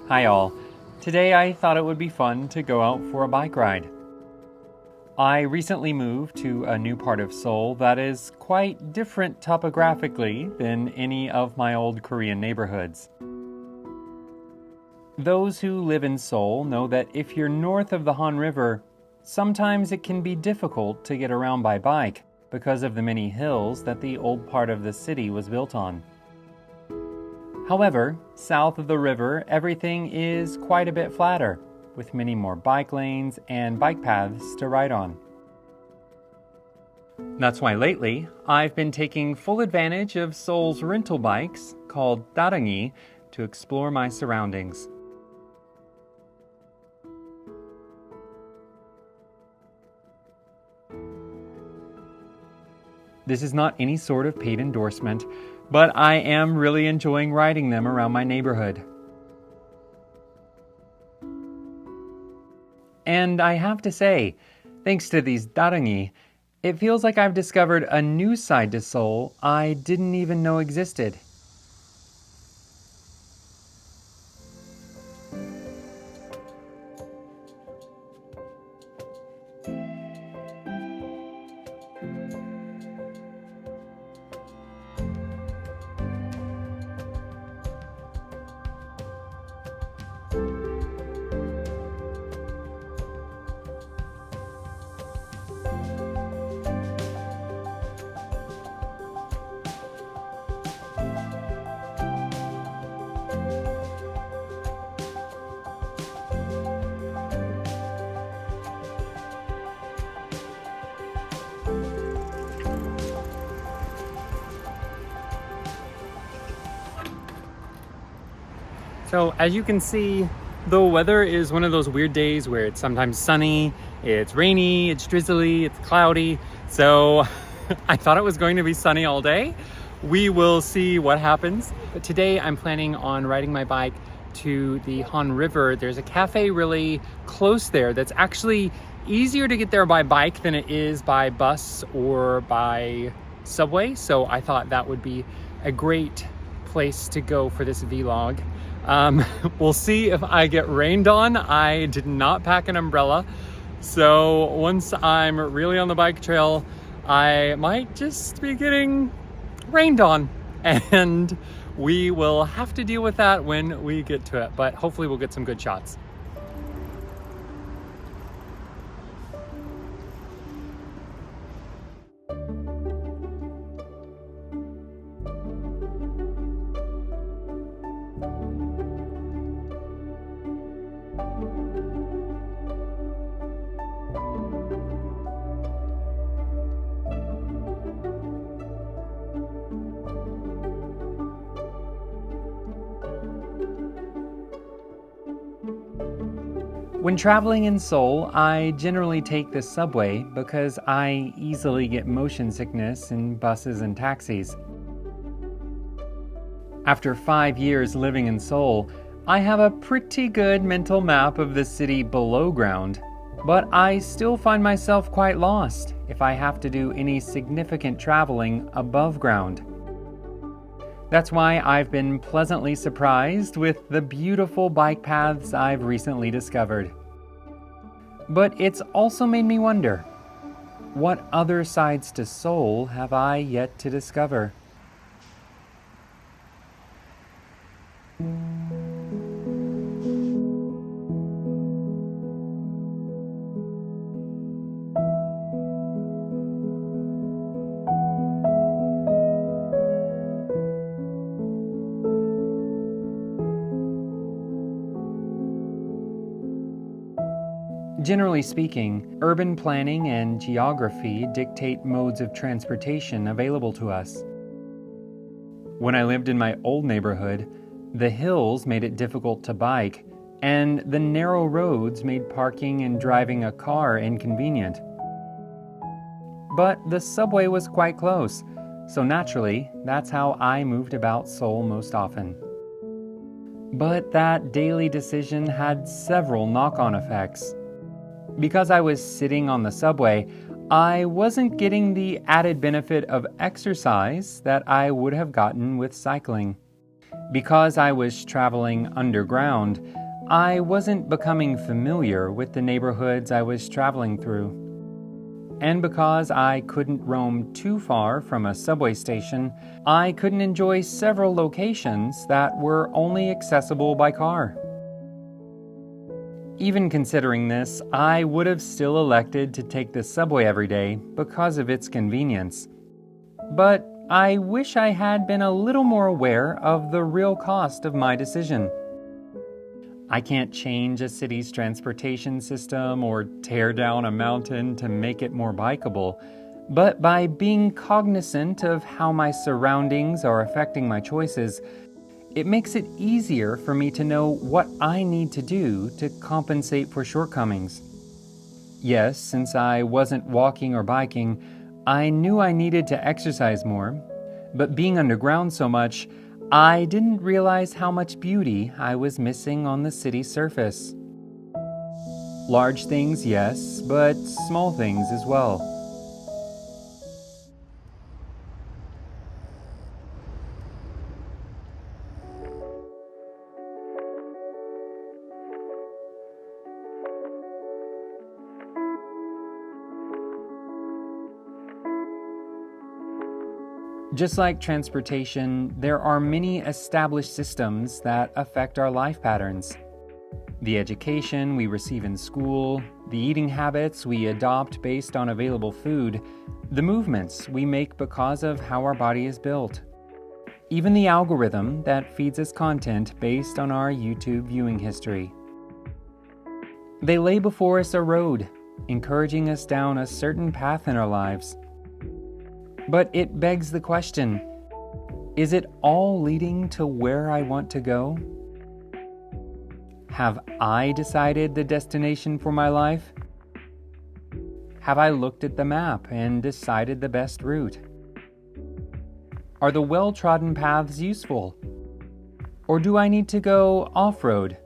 Hi all. Today I thought it would be fun to go out for a bike ride. I recently moved to a new part of Seoul that is quite different topographically than any of my old Korean neighborhoods. Those who live in Seoul know that if you're north of the Han River, sometimes it can be difficult to get around by bike because of the many hills that the old part of the city was built on. However, south of the river, everything is quite a bit flatter, with many more bike lanes and bike paths to ride on. That's why lately, I've been taking full advantage of Seoul's rental bikes, called Darangi, to explore my surroundings. This is not any sort of paid endorsement, but I am really enjoying riding them around my neighborhood. And I have to say, thanks to these Darangi, it feels like I've discovered a new side to Seoul I didn't even know existed. So as you can see, the weather is one of those weird days where it's sometimes sunny, it's rainy, it's drizzly, it's cloudy. So I thought it was going to be sunny all day. We will see what happens. But today I'm planning on riding my bike to the Han River. There's a cafe really close there that's actually easier to get there by bike than it is by bus or by subway. So I thought that would be a great place to go for this vlog. We'll see if I get rained on. I did not pack an umbrella. So once I'm really on the bike trail, I might just be getting rained on, and we will have to deal with that when we get to it, but hopefully we'll get some good shots. When traveling in Seoul, I generally take the subway because I easily get motion sickness in buses and taxis. After 5 years living in Seoul, I have a pretty good mental map of the city below ground, but I still find myself quite lost if I have to do any significant traveling above ground. That's why I've been pleasantly surprised with the beautiful bike paths I've recently discovered. But it's also made me wonder, what other sides to Seoul have I yet to discover? Generally speaking, urban planning and geography dictate modes of transportation available to us. When I lived in my old neighborhood, the hills made it difficult to bike, and the narrow roads made parking and driving a car inconvenient. But the subway was quite close, so naturally, that's how I moved about Seoul most often. But that daily decision had several knock-on effects. Because I was sitting on the subway, I wasn't getting the added benefit of exercise that I would have gotten with cycling. Because I was traveling underground, I wasn't becoming familiar with the neighborhoods I was traveling through. And because I couldn't roam too far from a subway station, I couldn't enjoy several locations that were only accessible by car. Even considering this, I would have still elected to take the subway every day because of its convenience. But I wish I had been a little more aware of the real cost of my decision. I can't change a city's transportation system or tear down a mountain to make it more bikeable, but by being cognizant of how my surroundings are affecting my choices, it makes it easier for me to know what I need to do to compensate for shortcomings. Yes, since I wasn't walking or biking, I knew I needed to exercise more, but being underground so much, I didn't realize how much beauty I was missing on the city's surface. Large things, yes, but small things as well. Just like transportation, there are many established systems that affect our life patterns. The education we receive in school, the eating habits we adopt based on available food, the movements we make because of how our body is built. Even the algorithm that feeds us content based on our YouTube viewing history. They lay before us a road, encouraging us down a certain path in our lives. But it begs the question, is it all leading to where I want to go? Have I decided the destination for my life? Have I looked at the map and decided the best route? Are the well-trodden paths useful? Or do I need to go off-road?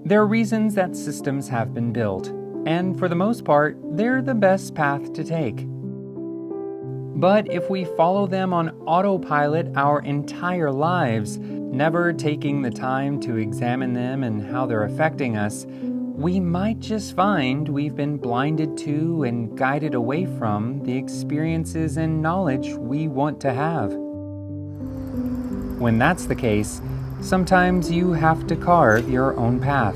There are reasons that systems have been built, and for the most part, they're the best path to take. But if we follow them on autopilot our entire lives, never taking the time to examine them and how they're affecting us, we might just find we've been blinded to and guided away from the experiences and knowledge we want to have. When that's the case, sometimes you have to carve your own path.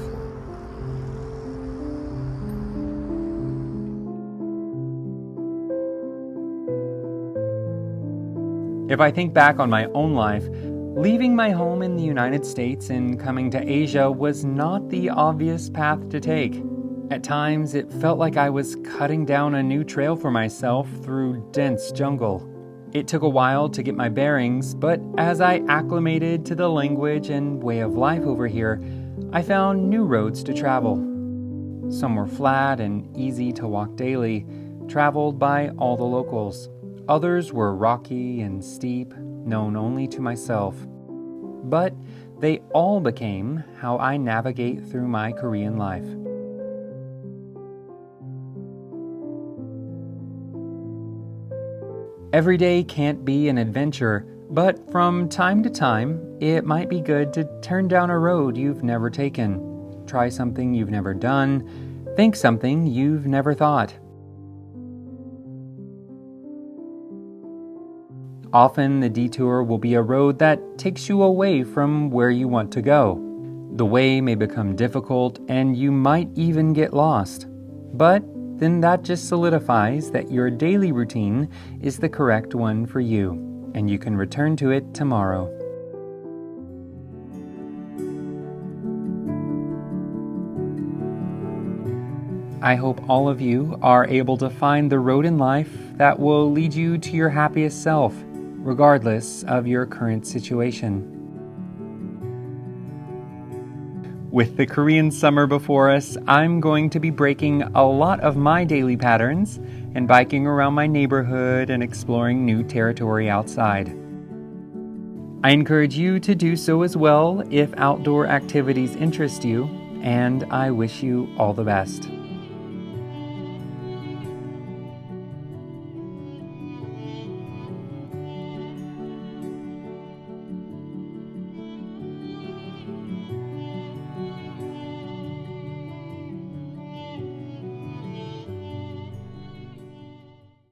If I think back on my own life, leaving my home in the United States and coming to Asia was not the obvious path to take. At times, it felt like I was cutting down a new trail for myself through dense jungle. It took a while to get my bearings, but as I acclimated to the language and way of life over here, I found new roads to travel. Some were flat and easy to walk daily, traveled by all the locals. Others were rocky and steep, known only to myself. But they all became how I navigate through my Korean life. Every day can't be an adventure, but from time to time, it might be good to turn down a road you've never taken, try something you've never done, think something you've never thought. Often the detour will be a road that takes you away from where you want to go. The way may become difficult and you might even get lost. But then that just solidifies that your daily routine is the correct one for you, and you can return to it tomorrow. I hope all of you are able to find the road in life that will lead you to your happiest self, regardless of your current situation. With the Korean summer before us, I'm going to be breaking a lot of my daily patterns and biking around my neighborhood and exploring new territory outside. I encourage you to do so as well if outdoor activities interest you, and I wish you all the best.